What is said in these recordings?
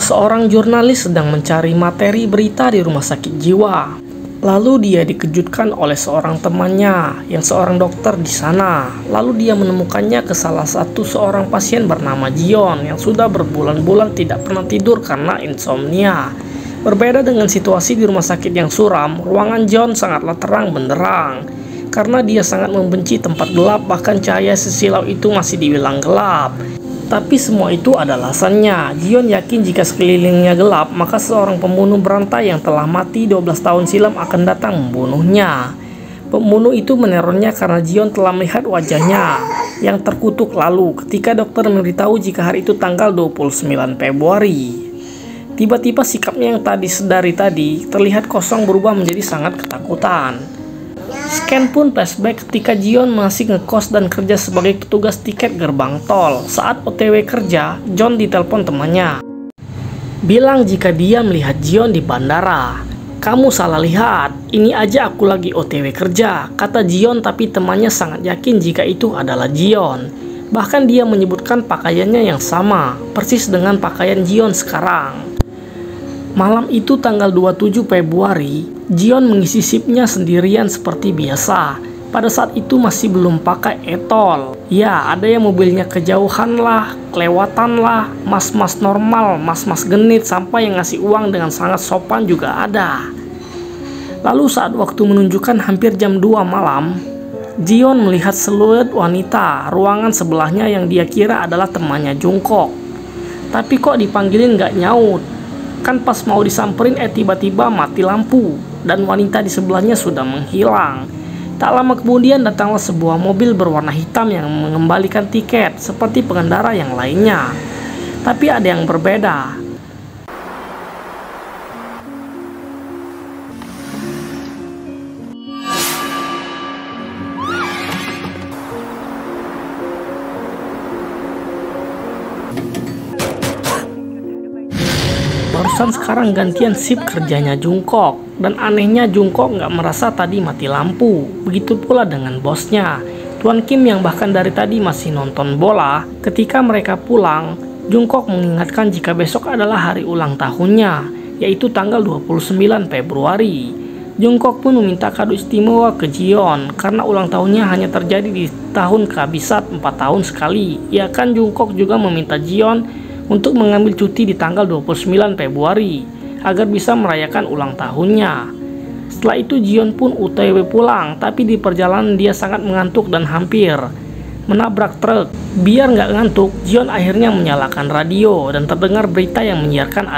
Seorang jurnalis sedang mencari materi berita di rumah sakit jiwa. Lalu dia dikejutkan oleh seorang temannya yang seorang dokter di sana. Lalu dia menemukannya ke salah satu seorang pasien bernama Jion yang sudah berbulan-bulan tidak pernah tidur karena insomnia. Berbeda dengan situasi di rumah sakit yang suram, ruangan Jion sangatlah terang benderang. Karena dia sangat membenci tempat gelap, bahkan cahaya sesilau itu masih dibilang gelap. Tapi semua itu ada alasannya. Jion yakin jika sekelilingnya gelap, maka seorang pembunuh berantai yang telah mati 12 tahun silam akan datang membunuhnya. Pembunuh itu menerornya karena Jion telah melihat wajahnya yang terkutuk lalu ketika dokter memberitahu jika hari itu tanggal 29 Februari. Tiba-tiba sikapnya yang tadi sedari tadi terlihat kosong berubah menjadi sangat ketakutan. Scan pun flashback ketika Jion masih ngekos dan kerja sebagai petugas tiket gerbang tol. Saat OTW kerja, John ditelepon temannya. Bilang jika dia melihat Jion di bandara. "Kamu salah lihat, ini aja aku lagi OTW kerja," kata Jion, tapi temannya sangat yakin jika itu adalah Jion. Bahkan dia menyebutkan pakaiannya yang sama, persis dengan pakaian Jion sekarang. Malam itu tanggal 27 Februari, Jion mengisi shiftnya sendirian seperti biasa. Pada saat itu masih belum pakai e-tol. Ya, ada yang mobilnya kejauhan lah, kelewatan lah, mas-mas normal, mas-mas genit, sampai yang ngasih uang dengan sangat sopan juga ada. Lalu saat waktu menunjukkan hampir jam 2 malam, Jion melihat siluet wanita ruangan sebelahnya yang dia kira adalah temannya Jungkook. Tapi kok dipanggilin gak nyaut. Kan pas mau disamperin tiba-tiba mati lampu dan wanita di sebelahnya sudah menghilang. Tak lama kemudian datanglah sebuah mobil berwarna hitam yang mengembalikan tiket seperti pengendara yang lainnya. Tapi ada yang berbeda. Barusan sekarang gantian shift kerjanya Jungkook, dan anehnya Jungkook nggak merasa tadi mati lampu. Begitu pula dengan bosnya, Tuan Kim, yang bahkan dari tadi masih nonton bola. Ketika mereka pulang, Jungkook mengingatkan jika besok adalah hari ulang tahunnya, yaitu tanggal 29 Februari. Jungkook pun meminta kado istimewa ke Jion karena ulang tahunnya hanya terjadi di tahun kehabisan 4 tahun sekali. Ya kan, Jungkook juga meminta Jion untuk mengambil cuti di tanggal 29 Februari agar bisa merayakan ulang tahunnya. Setelah itu Jion pun OTW pulang, tapi di perjalanan dia sangat mengantuk dan hampir menabrak truk. Biar nggak ngantuk, Jion akhirnya menyalakan radio dan terdengar berita yang menyiarkan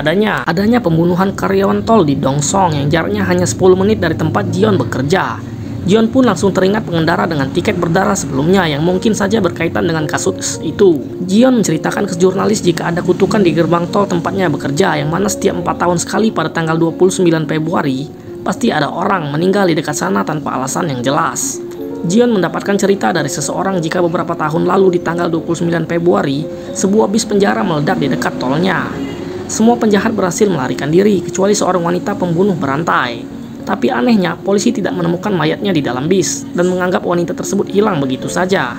adanya pembunuhan karyawan tol di Dongsong yang jaraknya hanya 10 menit dari tempat Jion bekerja. Jion pun langsung teringat pengendara dengan tiket berdarah sebelumnya yang mungkin saja berkaitan dengan kasus itu. Jion menceritakan ke jurnalis jika ada kutukan di gerbang tol tempatnya bekerja, yang mana setiap 4 tahun sekali pada tanggal 29 Februari pasti ada orang meninggal di dekat sana tanpa alasan yang jelas. Jion mendapatkan cerita dari seseorang jika beberapa tahun lalu di tanggal 29 Februari sebuah bis penjara meledak di dekat tolnya. Semua penjahat berhasil melarikan diri kecuali seorang wanita pembunuh berantai. Tapi anehnya, polisi tidak menemukan mayatnya di dalam bis dan menganggap wanita tersebut hilang begitu saja.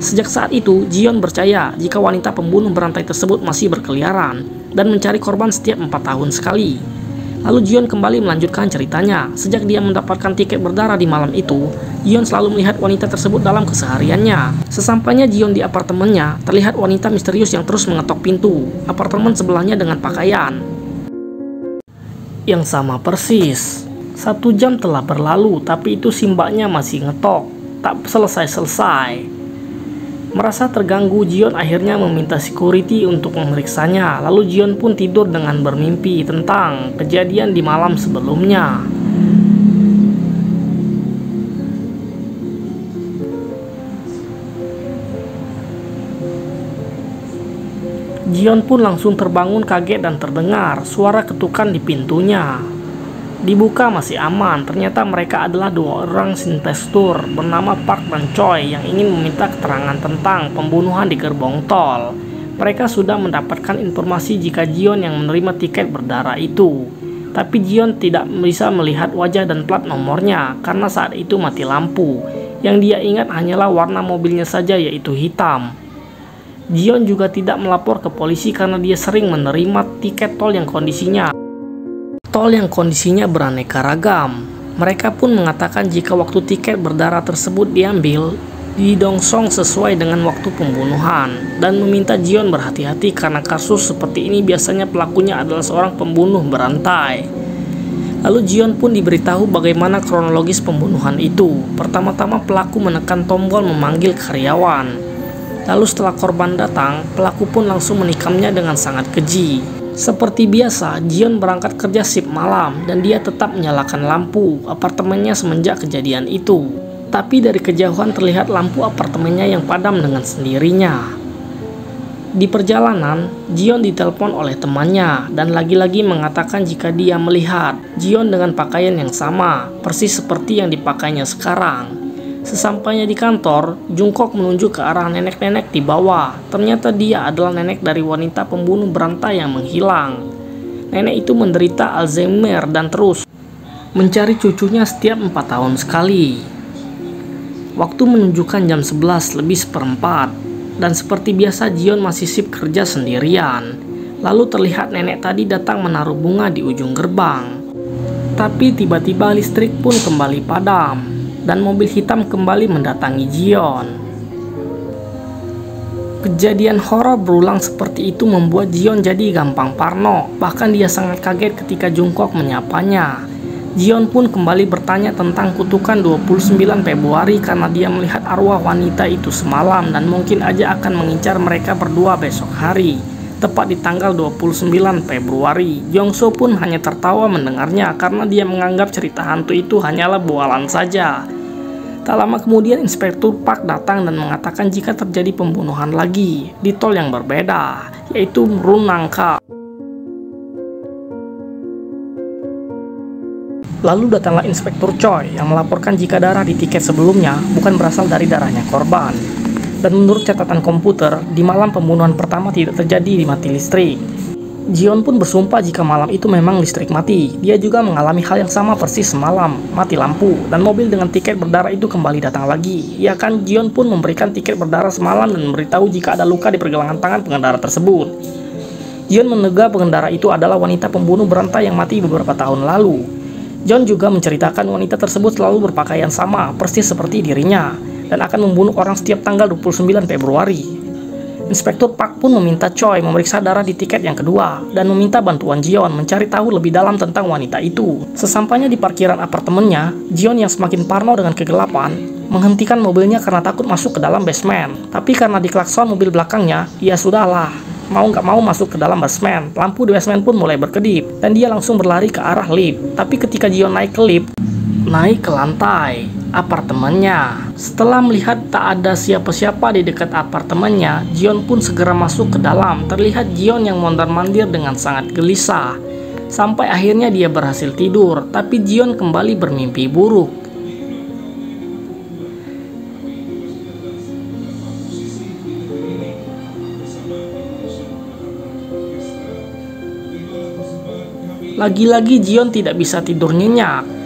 Sejak saat itu, Jion percaya jika wanita pembunuh berantai tersebut masih berkeliaran dan mencari korban setiap 4 tahun sekali. Lalu Jion kembali melanjutkan ceritanya. Sejak dia mendapatkan tiket berdarah di malam itu, Jion selalu melihat wanita tersebut dalam kesehariannya. Sesampainya Jion di apartemennya, terlihat wanita misterius yang terus mengetok pintu apartemen sebelahnya dengan pakaian yang sama persis. 1 jam telah berlalu, tapi itu si mbaknya masih ngetok, tak selesai-selesai. Merasa terganggu, Jion akhirnya meminta security untuk memeriksanya. Lalu Jion pun tidur dengan bermimpi tentang kejadian di malam sebelumnya. Jion pun langsung terbangun kaget dan terdengar suara ketukan di pintunya. Dibuka masih aman, ternyata mereka adalah 2 orang sintekstur bernama Park dan Choi yang ingin meminta keterangan tentang pembunuhan di gerbong tol. Mereka sudah mendapatkan informasi jika Jion yang menerima tiket berdarah itu. Tapi Jion tidak bisa melihat wajah dan plat nomornya karena saat itu mati lampu. Yang dia ingat hanyalah warna mobilnya saja, yaitu hitam. Jion juga tidak melapor ke polisi karena dia sering menerima tiket tol yang kondisinya beraneka ragam. Mereka pun mengatakan jika waktu tiket berdarah tersebut diambil, didongsong sesuai dengan waktu pembunuhan, dan meminta Jion berhati-hati karena kasus seperti ini biasanya pelakunya adalah seorang pembunuh berantai. Lalu Jion pun diberitahu bagaimana kronologis pembunuhan itu. Pertama-tama pelaku menekan tombol memanggil karyawan. Lalu setelah korban datang, pelaku pun langsung menikamnya dengan sangat keji. Seperti biasa, Jion berangkat kerja shift malam dan dia tetap menyalakan lampu apartemennya semenjak kejadian itu. Tapi dari kejauhan terlihat lampu apartemennya yang padam dengan sendirinya. Di perjalanan, Jion ditelepon oleh temannya dan lagi-lagi mengatakan jika dia melihat Jion dengan pakaian yang sama, persis seperti yang dipakainya sekarang. Sesampainya di kantor, Jungkook menunjuk ke arah nenek-nenek di bawah. Ternyata dia adalah nenek dari wanita pembunuh berantai yang menghilang. Nenek itu menderita Alzheimer dan terus mencari cucunya setiap 4 tahun sekali. Waktu menunjukkan jam 11:04, dan seperti biasa Jion masih sip kerja sendirian. Lalu terlihat nenek tadi datang menaruh bunga di ujung gerbang. Tapi tiba-tiba listrik pun kembali padam dan mobil hitam kembali mendatangi Jion. Kejadian horor berulang seperti itu membuat Jion jadi gampang parno. Bahkan dia sangat kaget ketika Jungkook menyapanya. Jion pun kembali bertanya tentang kutukan 29 Februari karena dia melihat arwah wanita itu semalam dan mungkin aja akan mengincar mereka berdua besok hari. Tepat di tanggal 29 Februari, Jongso pun hanya tertawa mendengarnya karena dia menganggap cerita hantu itu hanyalah bualan saja. Tak lama kemudian Inspektur Park datang dan mengatakan jika terjadi pembunuhan lagi di tol yang berbeda, yaitu Runangka. Lalu datanglah Inspektur Choi yang melaporkan jika darah di tiket sebelumnya bukan berasal dari darahnya korban. Dan menurut catatan komputer, di malam pembunuhan pertama tidak terjadi di mati listrik. Jion pun bersumpah jika malam itu memang listrik mati. Dia juga mengalami hal yang sama persis semalam, mati lampu, dan mobil dengan tiket berdarah itu kembali datang lagi. Ya kan, Jion pun memberikan tiket berdarah semalam dan memberitahu jika ada luka di pergelangan tangan pengendara tersebut. Jion menduga pengendara itu adalah wanita pembunuh berantai yang mati beberapa tahun lalu. John juga menceritakan wanita tersebut selalu berpakaian sama, persis seperti dirinya, dan akan membunuh orang setiap tanggal 29 Februari. Inspektur Park pun meminta Choi memeriksa darah di tiket yang kedua, dan meminta bantuan Jion mencari tahu lebih dalam tentang wanita itu. Sesampainya di parkiran apartemennya, Jion yang semakin parno dengan kegelapan, menghentikan mobilnya karena takut masuk ke dalam basement. Tapi karena diklakson mobil belakangnya, ya sudahlah, mau nggak mau masuk ke dalam basement. Lampu di basement pun mulai berkedip, dan dia langsung berlari ke arah lift. Tapi ketika Jion naik ke lift, naik ke lantai apartemennya. Setelah melihat tak ada siapa-siapa di dekat apartemennya, Jion pun segera masuk ke dalam. Terlihat Jion yang mondar-mandir dengan sangat gelisah. Sampai akhirnya dia berhasil tidur, tapi Jion kembali bermimpi buruk. Lagi-lagi Jion tidak bisa tidur nyenyak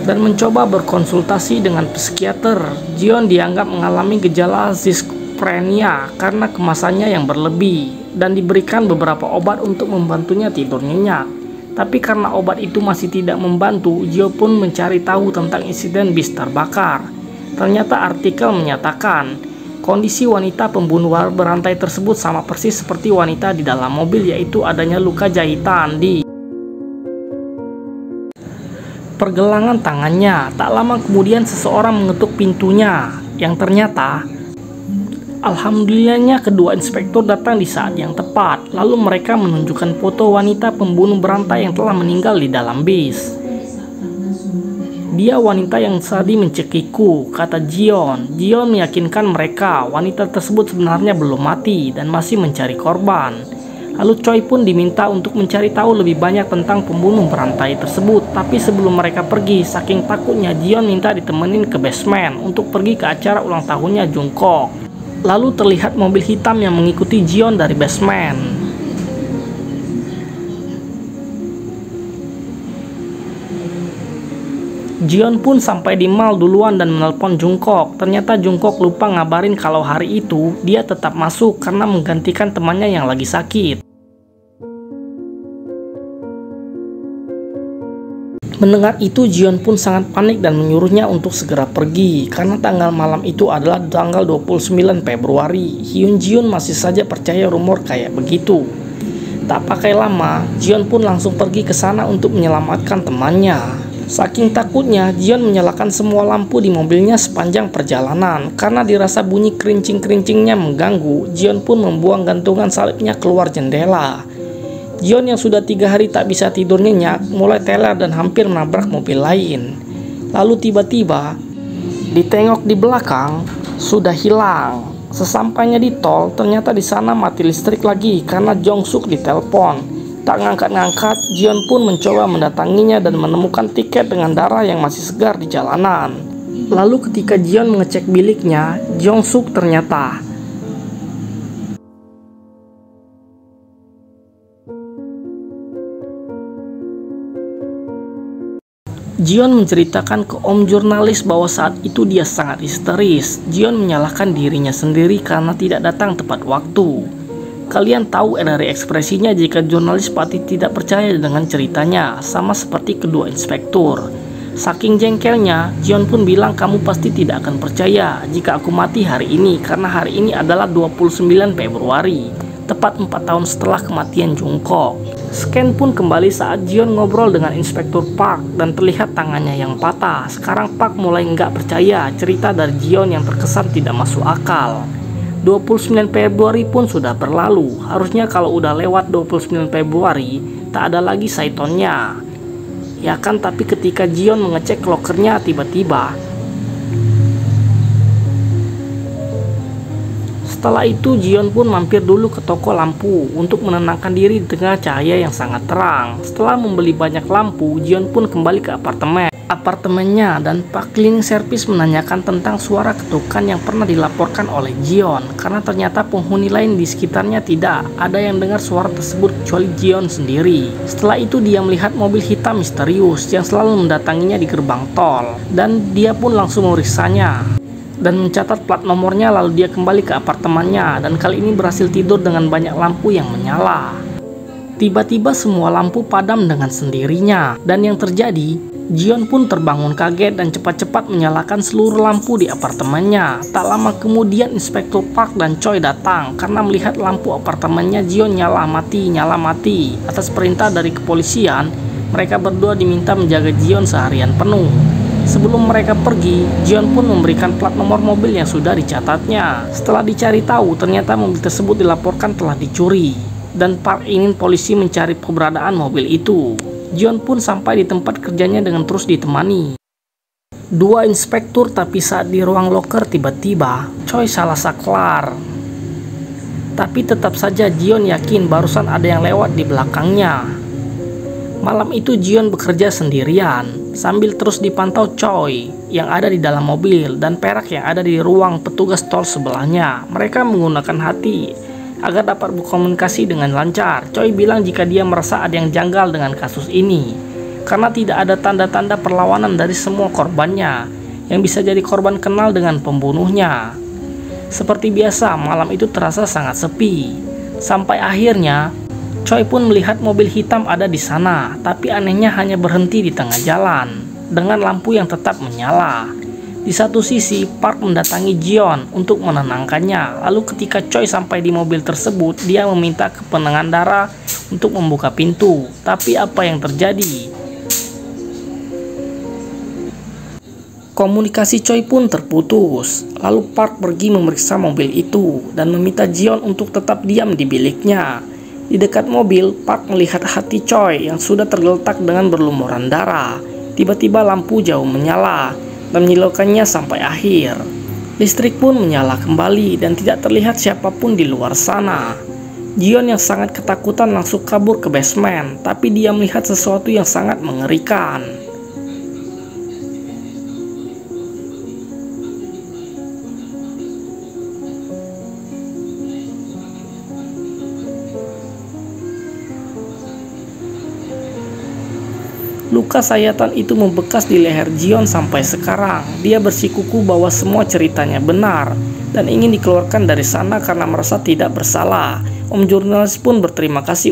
dan mencoba berkonsultasi dengan psikiater. Jion dianggap mengalami gejala schizophrenia karena kemasannya yang berlebih dan diberikan beberapa obat untuk membantunya tidur nyenyak. Tapi karena obat itu masih tidak membantu, Jion pun mencari tahu tentang insiden bis terbakar. Ternyata artikel menyatakan kondisi wanita pembunuh berantai tersebut sama persis seperti wanita di dalam mobil, yaitu adanya luka jahitan di pergelangan tangannya. Tak lama kemudian seseorang mengetuk pintunya, yang ternyata alhamdulillahnya kedua inspektur datang di saat yang tepat. Lalu mereka menunjukkan foto wanita pembunuh berantai yang telah meninggal di dalam bis. Dia wanita yang tadi mencekiku, kata Jion. Jion meyakinkan mereka wanita tersebut sebenarnya belum mati dan masih mencari korban. Lalu Choi pun diminta untuk mencari tahu lebih banyak tentang pembunuh berantai tersebut. Tapi sebelum mereka pergi, saking takutnya Jion minta ditemenin ke basement untuk pergi ke acara ulang tahunnya Jungkook. Lalu terlihat mobil hitam yang mengikuti Jion dari basement. Jion pun sampai di mall duluan dan menelpon Jungkook. Ternyata Jungkook lupa ngabarin kalau hari itu dia tetap masuk karena menggantikan temannya yang lagi sakit. Mendengar itu, Jion pun sangat panik dan menyuruhnya untuk segera pergi karena tanggal malam itu adalah tanggal 29 Februari. Hyun Jiun masih saja percaya rumor kayak begitu. Tak pakai lama, Jion pun langsung pergi ke sana untuk menyelamatkan temannya. Saking takutnya, Jion menyalakan semua lampu di mobilnya sepanjang perjalanan. Karena dirasa bunyi kerincing-kerincingnya mengganggu, Jion pun membuang gantungan salibnya keluar jendela. Jion yang sudah 3 hari tak bisa tidur nyenyak mulai teler dan hampir menabrak mobil lain. Lalu tiba-tiba ditengok di belakang sudah hilang. Sesampainya di tol, ternyata di sana mati listrik lagi karena Jong-suk ditelepon. Tak ngangkat-ngangkat, Jion pun mencoba mendatanginya dan menemukan tiket dengan darah yang masih segar di jalanan. Lalu ketika Jion mengecek biliknya, Jong-suk ternyata Jion menceritakan ke om jurnalis bahwa saat itu dia sangat histeris. Jion menyalahkan dirinya sendiri karena tidak datang tepat waktu. Kalian tahu dari ekspresinya jika jurnalis pasti tidak percaya dengan ceritanya, sama seperti kedua inspektur. Saking jengkelnya, Jion pun bilang kamu pasti tidak akan percaya jika aku mati hari ini karena hari ini adalah 29 Februari, tepat 4 tahun setelah kematian Jungkook. Scan pun kembali saat Jion ngobrol dengan Inspektur Park dan terlihat tangannya yang patah. Sekarang Park mulai nggak percaya cerita dari Jion yang terkesan tidak masuk akal. 29 Februari pun sudah berlalu. Harusnya kalau udah lewat 29 Februari tak ada lagi Saitonnya. Ya kan, tapi ketika Jion mengecek lokernya tiba-tiba setelah itu Jion pun mampir dulu ke toko lampu untuk menenangkan diri di tengah cahaya yang sangat terang. Setelah membeli banyak lampu, Jion pun kembali ke apartemennya dan Pak cleaning service menanyakan tentang suara ketukan yang pernah dilaporkan oleh Jion. Karena ternyata penghuni lain di sekitarnya tidak ada yang dengar suara tersebut kecuali Jion sendiri. Setelah itu dia melihat mobil hitam misterius yang selalu mendatanginya di gerbang tol dan dia pun langsung memeriksanya dan mencatat plat nomornya. Lalu dia kembali ke apartemennya dan kali ini berhasil tidur dengan banyak lampu yang menyala. Tiba-tiba semua lampu padam dengan sendirinya dan yang terjadi, Jion pun terbangun kaget dan cepat-cepat menyalakan seluruh lampu di apartemennya. Tak lama kemudian Inspektur Park dan Choi datang karena melihat lampu apartemennya Jion nyala mati. Atas perintah dari kepolisian, mereka berdua diminta menjaga Jion seharian penuh. Sebelum mereka pergi, Jion pun memberikan plat nomor mobil yang sudah dicatatnya. Setelah dicari tahu, ternyata mobil tersebut dilaporkan telah dicuri. Dan Park ingin polisi mencari keberadaan mobil itu. Jion pun sampai di tempat kerjanya dengan terus ditemani 2 inspektur, tapi saat di ruang loker tiba-tiba Choi salah saklar. Tapi tetap saja Jion yakin barusan ada yang lewat di belakangnya. Malam itu Jion bekerja sendirian sambil terus dipantau Choi yang ada di dalam mobil dan Perak yang ada di ruang petugas tol sebelahnya. Mereka menggunakan hati agar dapat berkomunikasi dengan lancar. Choi bilang jika dia merasa ada yang janggal dengan kasus ini karena tidak ada tanda-tanda perlawanan dari semua korbannya yang bisa jadi korban kenal dengan pembunuhnya. Seperti biasa, malam itu terasa sangat sepi. Sampai akhirnya Choi pun melihat mobil hitam ada di sana, tapi anehnya hanya berhenti di tengah jalan dengan lampu yang tetap menyala. Di satu sisi, Park mendatangi Jion untuk menenangkannya. Lalu ketika Choi sampai di mobil tersebut, dia meminta ke pengendara untuk membuka pintu. Tapi apa yang terjadi? Komunikasi Choi pun terputus. Lalu Park pergi memeriksa mobil itu dan meminta Jion untuk tetap diam di biliknya. Di dekat mobil, Park melihat hati Choi yang sudah tergeletak dengan berlumuran darah. Tiba-tiba lampu jauh menyala dan menyilaukannya sampai akhir. Listrik pun menyala kembali dan tidak terlihat siapapun di luar sana. Jion yang sangat ketakutan langsung kabur ke basement, tapi dia melihat sesuatu yang sangat mengerikan. Luka sayatan itu membekas di leher Jion sampai sekarang. Dia bersikukuh bahwa semua ceritanya benar dan ingin dikeluarkan dari sana karena merasa tidak bersalah. Om jurnalis pun berterima kasih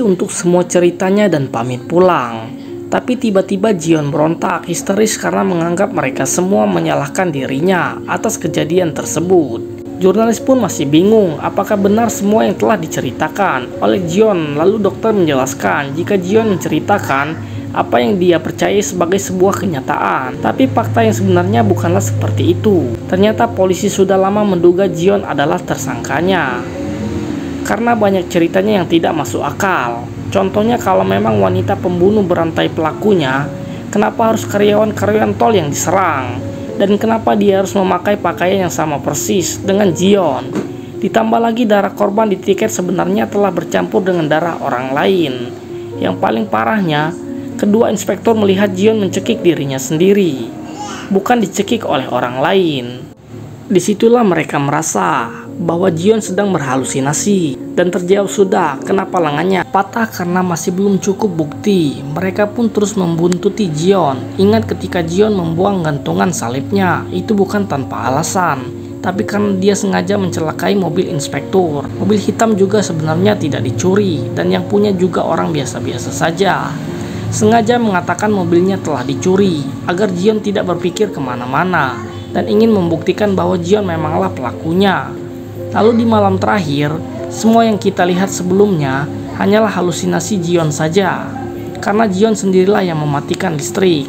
untuk semua ceritanya dan pamit pulang. Tapi tiba-tiba Jion berontak histeris karena menganggap mereka semua menyalahkan dirinya atas kejadian tersebut. Jurnalis pun masih bingung apakah benar semua yang telah diceritakan oleh Jion. Lalu dokter menjelaskan jika Jion menceritakan apa yang dia percaya sebagai sebuah kenyataan. Tapi fakta yang sebenarnya bukanlah seperti itu. Ternyata polisi sudah lama menduga Jion adalah tersangkanya karena banyak ceritanya yang tidak masuk akal. Contohnya kalau memang wanita pembunuh berantai pelakunya, kenapa harus karyawan-karyawan tol yang diserang? Dan kenapa dia harus memakai pakaian yang sama persis dengan Jion? Ditambah lagi darah korban di tiket sebenarnya telah bercampur dengan darah orang lain. Yang paling parahnya, kedua inspektur melihat Jion mencekik dirinya sendiri, bukan dicekik oleh orang lain. Disitulah mereka merasa bahwa Jion sedang berhalusinasi. Dan terjawab sudah kenapa lengannya patah karena masih belum cukup bukti. Mereka pun terus membuntuti Jion. Ingat ketika Jion membuang gantungan salibnya, itu bukan tanpa alasan, tapi karena dia sengaja mencelakai mobil inspektur. Mobil hitam juga sebenarnya tidak dicuri, dan yang punya juga orang biasa-biasa saja. Sengaja mengatakan mobilnya telah dicuri agar Jion tidak berpikir kemana-mana dan ingin membuktikan bahwa Jion memanglah pelakunya. Lalu di malam terakhir, semua yang kita lihat sebelumnya hanyalah halusinasi Jion saja, karena Jion sendirilah yang mematikan listrik,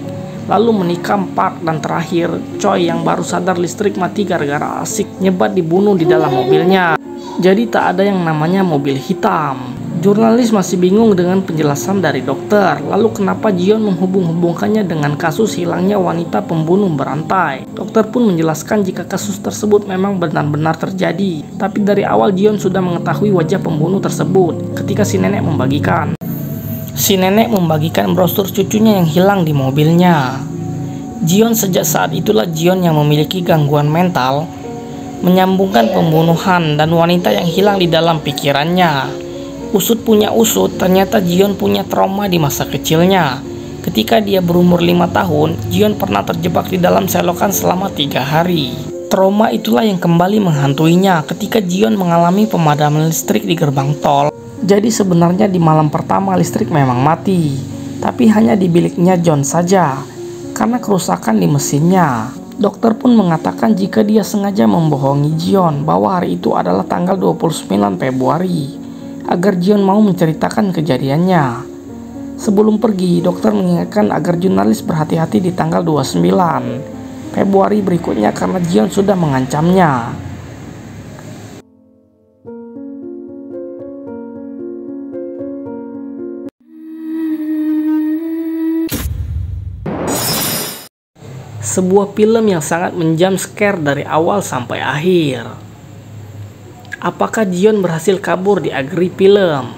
lalu menikam Park, dan terakhir Choi yang baru sadar listrik mati gara-gara asik nyebat dibunuh di dalam mobilnya. Jadi tak ada yang namanya mobil hitam. Jurnalis masih bingung dengan penjelasan dari dokter. Lalu kenapa Jion menghubung-hubungkannya dengan kasus hilangnya wanita pembunuh berantai? Dokter pun menjelaskan jika kasus tersebut memang benar-benar terjadi. Tapi dari awal Jion sudah mengetahui wajah pembunuh tersebut ketika si nenek membagikan. Si nenek membagikan brosur cucunya yang hilang di mobilnya. Jion sejak saat itulah Jion yang memiliki gangguan mental, menyambungkan pembunuhan dan wanita yang hilang di dalam pikirannya. Usut punya usut, ternyata Jion punya trauma di masa kecilnya. Ketika dia berumur 5 tahun, Jion pernah terjebak di dalam selokan selama 3 hari. Trauma itulah yang kembali menghantuinya ketika Jion mengalami pemadaman listrik di gerbang tol. Jadi sebenarnya di malam pertama listrik memang mati, tapi hanya di biliknya John saja, karena kerusakan di mesinnya. Dokter pun mengatakan jika dia sengaja membohongi Jion bahwa hari itu adalah tanggal 29 Februari. Agar Jion mau menceritakan kejadiannya. Sebelum pergi, dokter mengingatkan agar jurnalis berhati-hati di tanggal 29 Februari berikutnya karena Jion sudah mengancamnya. Sebuah film yang sangat menjumpscare dari awal sampai akhir. Apakah Jion berhasil kabur di akhir film?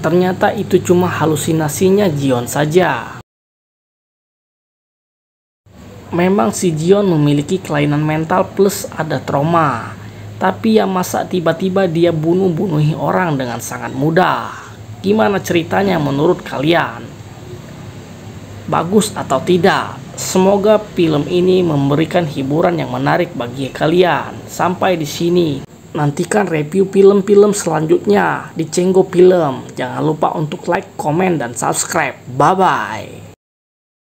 Ternyata itu cuma halusinasinya Jion saja. Memang si Jion memiliki kelainan mental plus ada trauma. Tapi ya masa tiba-tiba dia bunuh-bunuhi orang dengan sangat mudah? Gimana ceritanya menurut kalian? Bagus atau tidak? Semoga film ini memberikan hiburan yang menarik bagi kalian. Sampai di sini. Nantikan review film-film selanjutnya di Cenggo Film. Jangan lupa untuk like, komen, dan subscribe. Bye-bye.